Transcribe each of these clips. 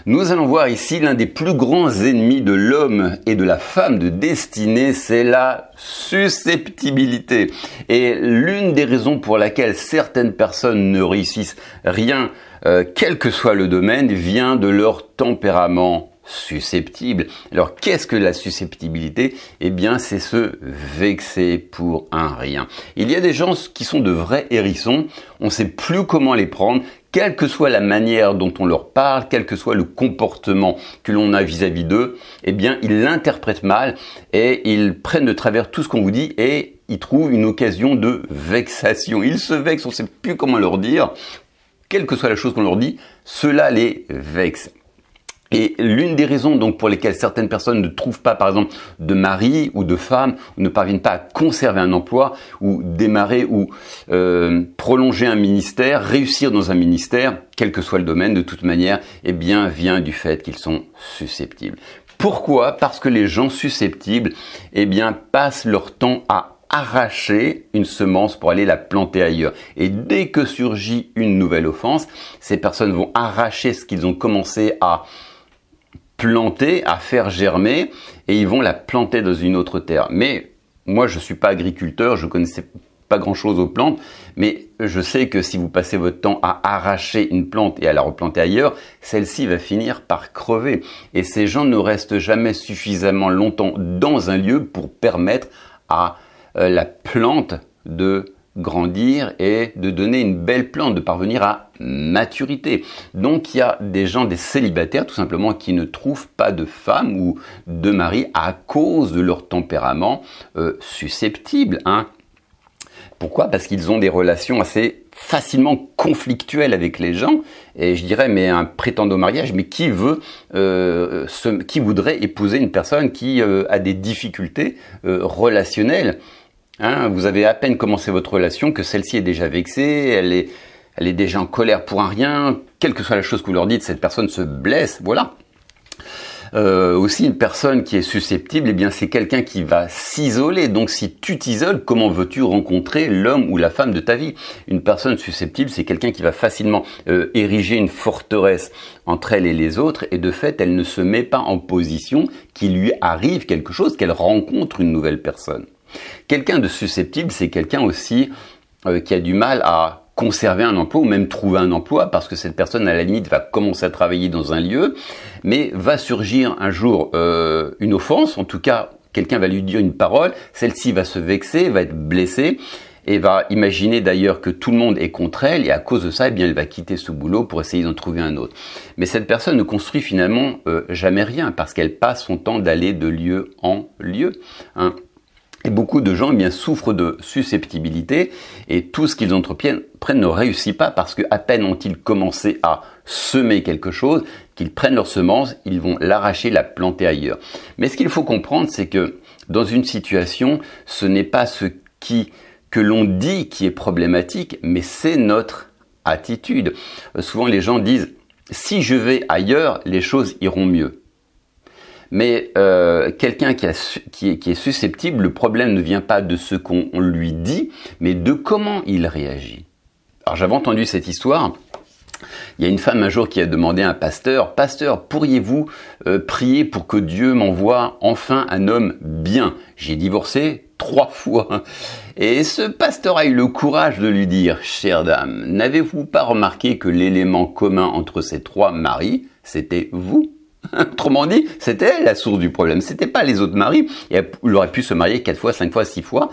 Nous allons voir ici l'un des plus grands ennemis de l'homme et de la femme de destinée, c'est la susceptibilité. Et l'une des raisons pour laquelle certaines personnes ne réussissent rien, quel que soit le domaine, vient de leur tempérament susceptible. Alors qu'est-ce que la susceptibilité? Eh bien c'est se vexer pour un rien. Il y a des gens qui sont de vrais hérissons, on ne sait plus comment les prendre, quelle que soit la manière dont on leur parle, quel que soit le comportement que l'on a vis-à-vis d'eux, eh bien ils l'interprètent mal et ils prennent de travers tout ce qu'on vous dit et ils trouvent une occasion de vexation. Ils se vexent, on ne sait plus comment leur dire, quelle que soit la chose qu'on leur dit, cela les vexe. Et l'une des raisons donc pour lesquelles certaines personnes ne trouvent pas, par exemple, de mari ou de femme, ou ne parviennent pas à conserver un emploi, ou démarrer ou prolonger un ministère, réussir dans un ministère, quel que soit le domaine, de toute manière, eh bien, vient du fait qu'ils sont susceptibles. Pourquoi? Parce que les gens susceptibles, eh bien, passent leur temps à arracher une semence pour aller la planter ailleurs. Et dès que surgit une nouvelle offense, ces personnes vont arracher ce qu'ils ont commencé à planter, à faire germer, et ils vont la planter dans une autre terre. Mais moi, je suis pas agriculteur, je connaissais pas grand-chose aux plantes, mais je sais que si vous passez votre temps à arracher une plante et à la replanter ailleurs, celle-ci va finir par crever. Et ces gens ne restent jamais suffisamment longtemps dans un lieu pour permettre à la plante de grandir et de donner une belle plante, de parvenir à maturité. Donc il y a des gens, des célibataires tout simplement, qui ne trouvent pas de femme ou de mari à cause de leur tempérament susceptible. Pourquoi? Parce qu'ils ont des relations assez facilement conflictuelles avec les gens. Et je dirais, mais un prétendant au mariage, mais qui voudrait épouser une personne qui a des difficultés relationnelles? Vous avez à peine commencé votre relation que celle-ci est déjà vexée, elle est déjà en colère pour un rien, quelle que soit la chose que vous leur dites, cette personne se blesse, voilà. Aussi une personne qui est susceptible, eh bien c'est quelqu'un qui va s'isoler. Donc si tu t'isoles, comment veux-tu rencontrer l'homme ou la femme de ta vie? Une personne susceptible, c'est quelqu'un qui va facilement ériger une forteresse entre elle et les autres, et de fait, elle ne se met pas en position qu'il lui arrive quelque chose, qu'elle rencontre une nouvelle personne. Quelqu'un de susceptible, c'est quelqu'un aussi qui a du mal à conserver un emploi ou même trouver un emploi, parce que cette personne, à la limite, va commencer à travailler dans un lieu, mais va surgir un jour une offense, en tout cas, quelqu'un va lui dire une parole, celle-ci va se vexer, va être blessée, et va imaginer d'ailleurs que tout le monde est contre elle, et à cause de ça, eh bien, elle va quitter ce boulot pour essayer d'en trouver un autre. Mais cette personne ne construit finalement jamais rien, parce qu'elle passe son temps d'aller de lieu en lieu. Et beaucoup de gens, eh bien, souffrent de susceptibilité et tout ce qu'ils entreprennent ne réussit pas parce que à peine ont-ils commencé à semer quelque chose, qu'ils prennent leur semence, ils vont l'arracher, la planter ailleurs. Mais ce qu'il faut comprendre, c'est que dans une situation, ce n'est pas que l'on dit qui est problématique, mais c'est notre attitude. Souvent, les gens disent « si je vais ailleurs, les choses iront mieux ». Mais quelqu'un qui est susceptible, le problème ne vient pas de ce qu'on lui dit, mais de comment il réagit. Alors j'avais entendu cette histoire. Il y a une femme un jour qui a demandé à un pasteur, « Pasteur, pourriez-vous prier pour que Dieu m'envoie enfin un homme bien? J'ai divorcé 3 fois. » Et ce pasteur a eu le courage de lui dire, « Chère dame, n'avez-vous pas remarqué que l'élément commun entre ces 3 maris, c'était vous ?» Autrement dit, c'était elle la source du problème, c'était pas les autres maris. Et elle aurait pu se marier 4 fois, 5 fois, 6 fois.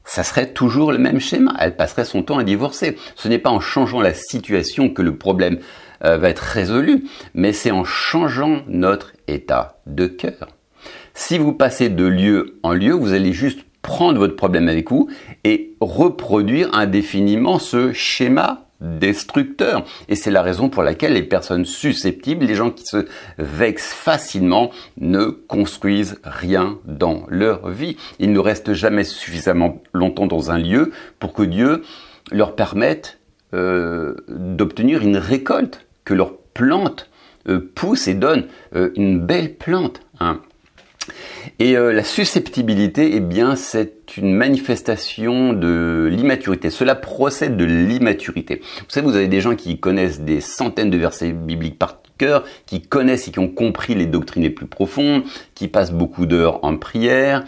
Ça serait toujours le même schéma. Elle passerait son temps à divorcer. Ce n'est pas en changeant la situation que le problème va être résolu, mais c'est en changeant notre état de cœur. Si vous passez de lieu en lieu, vous allez juste prendre votre problème avec vous et reproduire indéfiniment ce schéma destructeur. Et c'est la raison pour laquelle les personnes susceptibles, les gens qui se vexent facilement, ne construisent rien dans leur vie. Ils ne restent jamais suffisamment longtemps dans un lieu pour que Dieu leur permette d'obtenir une récolte, que leur plante pousse et donne une belle plante. Et la susceptibilité, eh bien, c'est une manifestation de l'immaturité. Cela procède de l'immaturité. Vous savez, vous avez des gens qui connaissent des centaines de versets bibliques par cœur, qui connaissent et qui ont compris les doctrines les plus profondes, qui passent beaucoup d'heures en prière.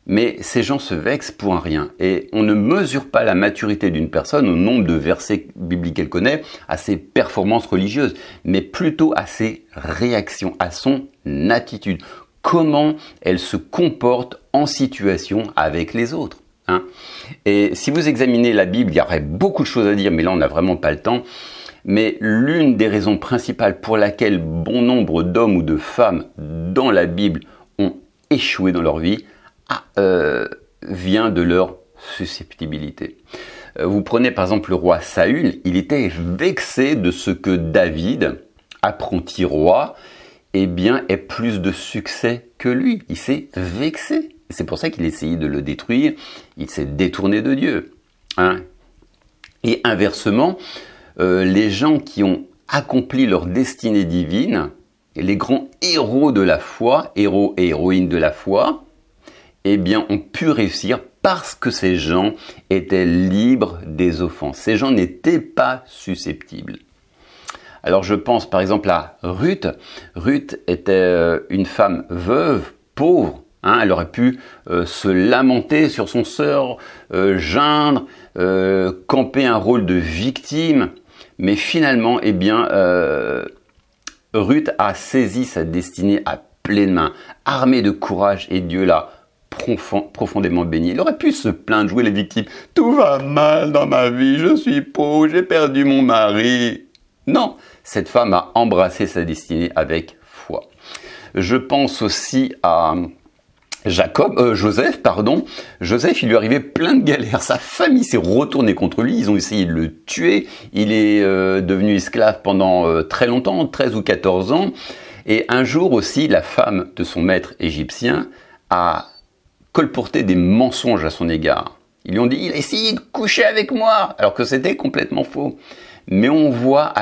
Mais ces gens se vexent pour un rien. Et on ne mesure pas la maturité d'une personne au nombre de versets bibliques qu'elle connaît, à ses performances religieuses, mais plutôt à ses réactions, à son attitude. Comment elle se comporte en situation avec les autres. Et si vous examinez la Bible, il y aurait beaucoup de choses à dire, mais là on n'a vraiment pas le temps. Mais l'une des raisons principales pour laquelle bon nombre d'hommes ou de femmes dans la Bible ont échoué dans leur vie, vient de leur susceptibilité. Vous prenez par exemple le roi Saül, il était vexé de ce que David, apprenti roi, ait plus de succès que lui. Il s'est vexé. C'est pour ça qu'il essayait de le détruire. Il s'est détourné de Dieu. Et inversement, les gens qui ont accompli leur destinée divine, les grands héros de la foi, héros et héroïnes de la foi, ont pu réussir parce que ces gens étaient libres des offenses. Ces gens n'étaient pas susceptibles. Alors je pense par exemple à Ruth. Ruth était une femme veuve, pauvre. Elle aurait pu se lamenter sur son sort, geindre, camper un rôle de victime. Mais finalement, Ruth a saisi sa destinée à pleine main, armée de courage, et Dieu l'a profondément béni. Il aurait pu se plaindre, jouer les victimes. Tout va mal dans ma vie, je suis pauvre, j'ai perdu mon mari. Non, cette femme a embrassé sa destinée avec foi. Je pense aussi à Joseph, il lui arrivait plein de galères. Sa famille s'est retournée contre lui. Ils ont essayé de le tuer. Il est devenu esclave pendant très longtemps, 13 ou 14 ans. Et un jour aussi, la femme de son maître égyptien a colporté des mensonges à son égard. Ils lui ont dit, il a essayé de coucher avec moi, alors que c'était complètement faux. Mais on voit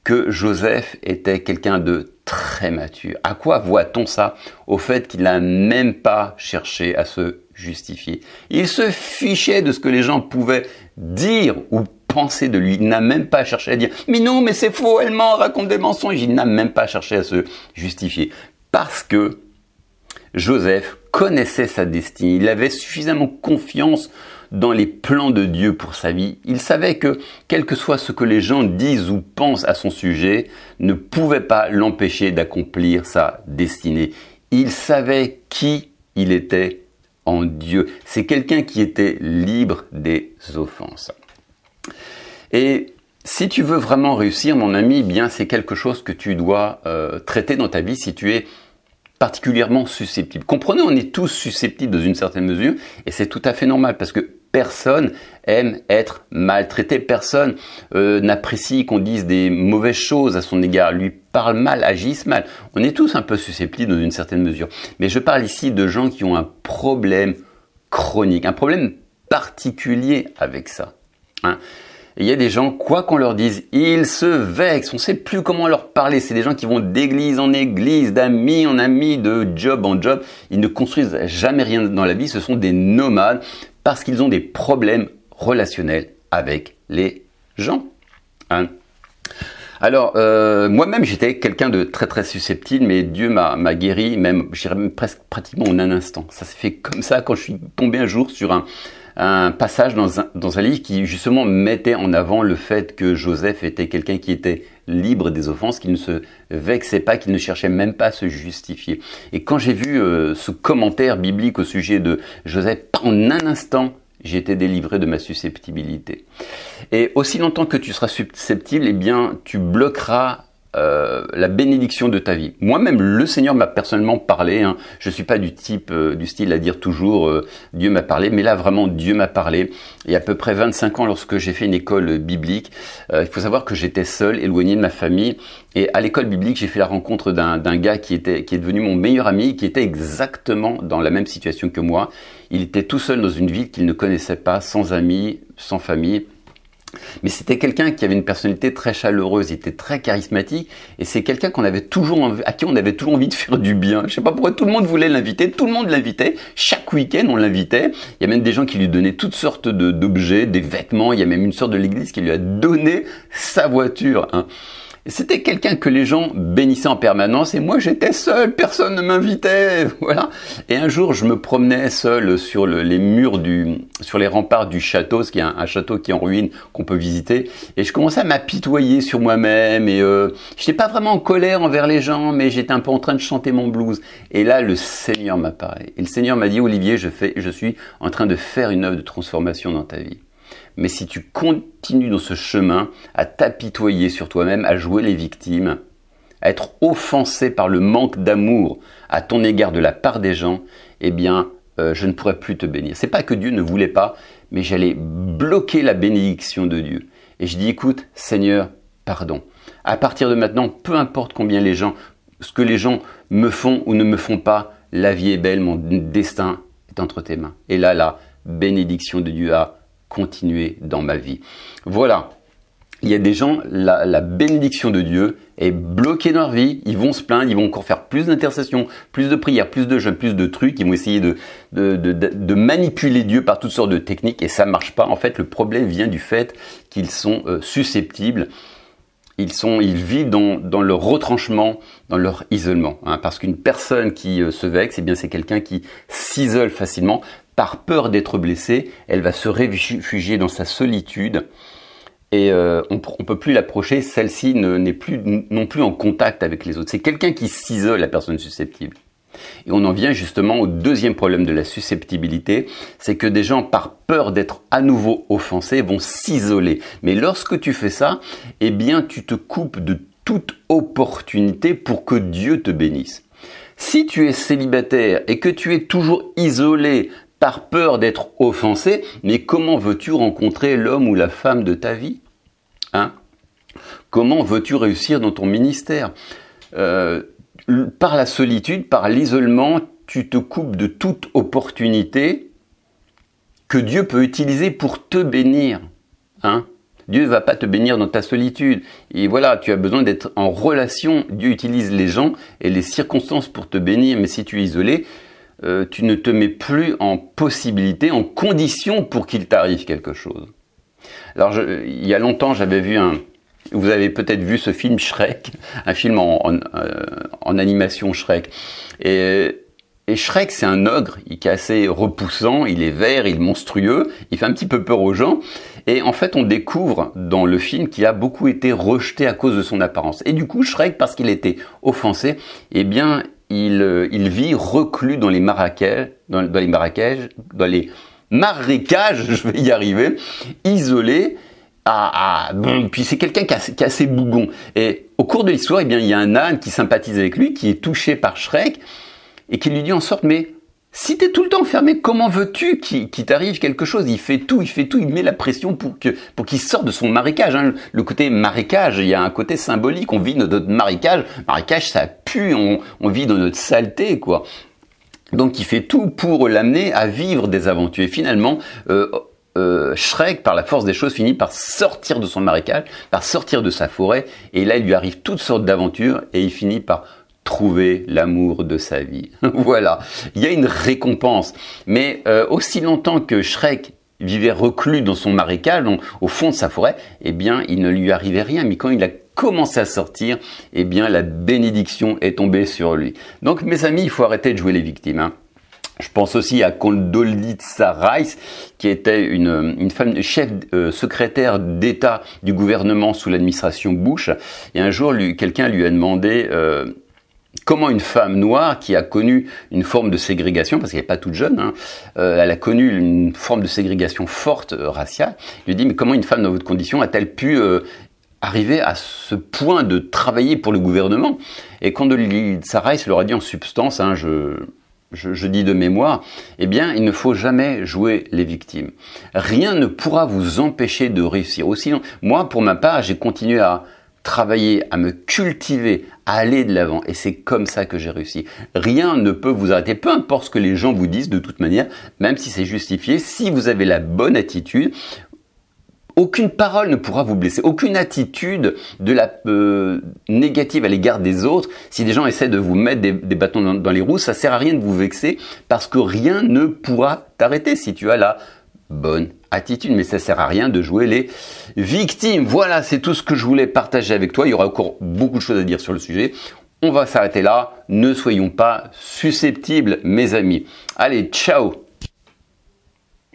que Joseph était quelqu'un de très mature. À quoi voit-on ça? Au fait qu'il n'a même pas cherché à se justifier. Il se fichait de ce que les gens pouvaient dire ou penser de lui. Il n'a même pas cherché à dire « Mais non, mais c'est faux, elle ment, raconte des mensonges ». Il n'a même pas cherché à se justifier. Parce que Joseph connaissait sa destinée. Il avait suffisamment confiance dans les plans de Dieu pour sa vie. Il savait que, quel que soit ce que les gens disent ou pensent à son sujet, ne pouvait pas l'empêcher d'accomplir sa destinée. Il savait qui il était en Dieu. C'est quelqu'un qui était libre des offenses. Et si tu veux vraiment réussir, mon ami, c'est quelque chose que tu dois traiter dans ta vie si tu es particulièrement susceptible. Comprenez, on est tous susceptibles dans une certaine mesure et c'est tout à fait normal parce que personne aime être maltraité, personne n'apprécie qu'on dise des mauvaises choses à son égard, lui parle mal, agisse mal. On est tous un peu susceptibles dans une certaine mesure. Mais je parle ici de gens qui ont un problème chronique, un problème particulier avec ça. Il y a des gens, quoi qu'on leur dise, ils se vexent, on ne sait plus comment leur parler. C'est des gens qui vont d'église en église, d'amis en amis, de job en job. Ils ne construisent jamais rien dans la vie, ce sont des nomades parce qu'ils ont des problèmes relationnels avec les gens. Alors, moi-même, j'étais quelqu'un de très très susceptible, mais Dieu m'a guéri, même, je dirais presque pratiquement en un instant. Ça s'est fait comme ça quand je suis tombé un jour sur un passage dans un livre qui justement mettait en avant le fait que Joseph était quelqu'un qui était libre des offenses, qu'il ne se vexait pas, qu'il ne cherchait même pas à se justifier. Et quand j'ai vu ce commentaire biblique au sujet de Joseph, en un instant, j'ai été délivré de ma susceptibilité. Et aussi longtemps que tu seras susceptible, tu bloqueras la bénédiction de ta vie. Moi-même, le Seigneur m'a personnellement parlé. Je suis pas du style à dire toujours Dieu m'a parlé, mais là vraiment Dieu m'a parlé. Il y a à peu près 25 ans, lorsque j'ai fait une école biblique, il faut savoir que j'étais seul, éloigné de ma famille. Et à l'école biblique, j'ai fait la rencontre d'un gars qui est devenu mon meilleur ami, qui était exactement dans la même situation que moi. Il était tout seul dans une ville qu'il ne connaissait pas, sans amis, sans famille. Mais c'était quelqu'un qui avait une personnalité très chaleureuse, il était très charismatique et c'est quelqu'un à qui on avait toujours envie de faire du bien. Je sais pas pourquoi tout le monde voulait l'inviter, tout le monde l'invitait, chaque week-end on l'invitait. Il y a même des gens qui lui donnaient toutes sortes d'objets, des vêtements, il y a même une sorte de l'église qui lui a donné sa voiture. Et c'était quelqu'un que les gens bénissaient en permanence et moi j'étais seul, personne ne m'invitait, voilà. Et un jour je me promenais seul sur les murs sur les remparts du château, ce qui est un château qui est en ruine qu'on peut visiter, et je commençais à m'apitoyer sur moi-même et j'étais pas vraiment en colère envers les gens, mais j'étais un peu en train de chanter mon blues. Et là le Seigneur m'apparaît. Et le Seigneur m'a dit, Olivier, je suis en train de faire une œuvre de transformation dans ta vie. Mais si tu continues dans ce chemin à t'apitoyer sur toi-même, à jouer les victimes, à être offensé par le manque d'amour à ton égard de la part des gens, eh bien, je ne pourrai plus te bénir. C'est pas que Dieu ne voulait pas, mais j'allais bloquer la bénédiction de Dieu. Et je dis, écoute, Seigneur, pardon. À partir de maintenant, peu importe ce que les gens me font ou ne me font pas, la vie est belle, mon destin est entre tes mains. Et là, la bénédiction de Dieu a continué dans ma vie. Voilà. Il y a des gens, la bénédiction de Dieu est bloquée dans leur vie. Ils vont se plaindre, ils vont encore faire plus d'intercessions, plus de prières, plus de jeûnes, plus de trucs. Ils vont essayer de manipuler Dieu par toutes sortes de techniques et ça marche pas. En fait, le problème vient du fait qu'ils sont susceptibles. Ils vivent dans leur retranchement, dans leur isolement. Hein, parce qu'une personne qui se vexe, eh bien, c'est quelqu'un qui s'isole facilement. Par peur d'être blessée, elle va se réfugier dans sa solitude et on peut plus l'approcher. Celle-ci n'est plus non plus en contact avec les autres. C'est quelqu'un qui s'isole, la personne susceptible. Et on en vient justement au deuxième problème de la susceptibilité, c'est que des gens, par peur d'être à nouveau offensés, vont s'isoler. Mais lorsque tu fais ça, eh bien, tu te coupes de toute opportunité pour que Dieu te bénisse. Si tu es célibataire et que tu es toujours isolé par peur d'être offensé, mais comment veux-tu rencontrer l'homme ou la femme de ta vie, hein? Comment veux-tu réussir dans ton ministère? Par la solitude, par l'isolement, tu te coupes de toute opportunité que Dieu peut utiliser pour te bénir, hein? Dieu ne va pas te bénir dans ta solitude. Et voilà, tu as besoin d'être en relation. Dieu utilise les gens et les circonstances pour te bénir. Mais si tu es isolé, tu ne te mets plus en possibilité, en condition pour qu'il t'arrive quelque chose. Alors, il y a longtemps, j'avais vu vous avez peut-être vu ce film Shrek, un film en animation Shrek. Et Shrek, c'est un ogre, il est assez repoussant, il est vert, il est monstrueux, il fait un petit peu peur aux gens. Et en fait, on découvre dans le film qu'il a beaucoup été rejeté à cause de son apparence. Et du coup, Shrek, parce qu'il a été offensé, eh bien, il vit reclus dans les marécages, je vais y arriver, isolé. Puis c'est quelqu'un qui est assez bougon. Et au cours de l'histoire, eh bien, il y a un âne qui sympathise avec lui, qui est touché par Shrek, et qui lui dit en sorte, mais si t'es tout le temps fermé, comment veux-tu qu'il t'arrive quelque chose? Il fait tout, il met la pression pour qu'il sorte de son marécage. Hein. Le côté marécage, il y a un côté symbolique. On vit dans notre marécage. Marécage, ça pue. On vit dans notre saleté, quoi. Donc, il fait tout pour l'amener à vivre des aventures. Et finalement, Shrek, par la force des choses, finit par sortir de son marécage, par sortir de sa forêt. Et là, il lui arrive toutes sortes d'aventures et il finit par trouver l'amour de sa vie. Voilà, il y a une récompense. Mais aussi longtemps que Shrek vivait reclus dans son marécage, au fond de sa forêt, eh bien, il ne lui arrivait rien. Mais quand il a commencé à sortir, eh bien, la bénédiction est tombée sur lui. Donc, mes amis, il faut arrêter de jouer les victimes. Hein. Je pense aussi à Condoleezza Rice, qui était une femme chef secrétaire d'État du gouvernement sous l'administration Bush. Et un jour, quelqu'un lui a demandé comment une femme noire qui a connu une forme de ségrégation, parce qu'elle n'est pas toute jeune, hein, elle a connu une forme de ségrégation forte raciale, lui dit, mais comment une femme dans votre condition a-t-elle pu arriver à ce point de travailler pour le gouvernement? Et Condoleezza Rice leur a dit en substance, hein, je dis de mémoire, eh bien, il ne faut jamais jouer les victimes. Rien ne pourra vous empêcher de réussir. Aussi, moi, pour ma part, j'ai continué à travailler, à me cultiver, à aller de l'avant. Et c'est comme ça que j'ai réussi. Rien ne peut vous arrêter, peu importe ce que les gens vous disent de toute manière, même si c'est justifié, si vous avez la bonne attitude, aucune parole ne pourra vous blesser, aucune attitude négative à l'égard des autres. Si des gens essaient de vous mettre des bâtons dans les roues, ça sert à rien de vous vexer parce que rien ne pourra t'arrêter si tu as la bonne attitude. Mais ça sert à rien de jouer les victimes. Voilà, c'est tout ce que je voulais partager avec toi. Il y aura encore beaucoup de choses à dire sur le sujet. On va s'arrêter là. Ne soyons pas susceptibles, mes amis. Allez, ciao!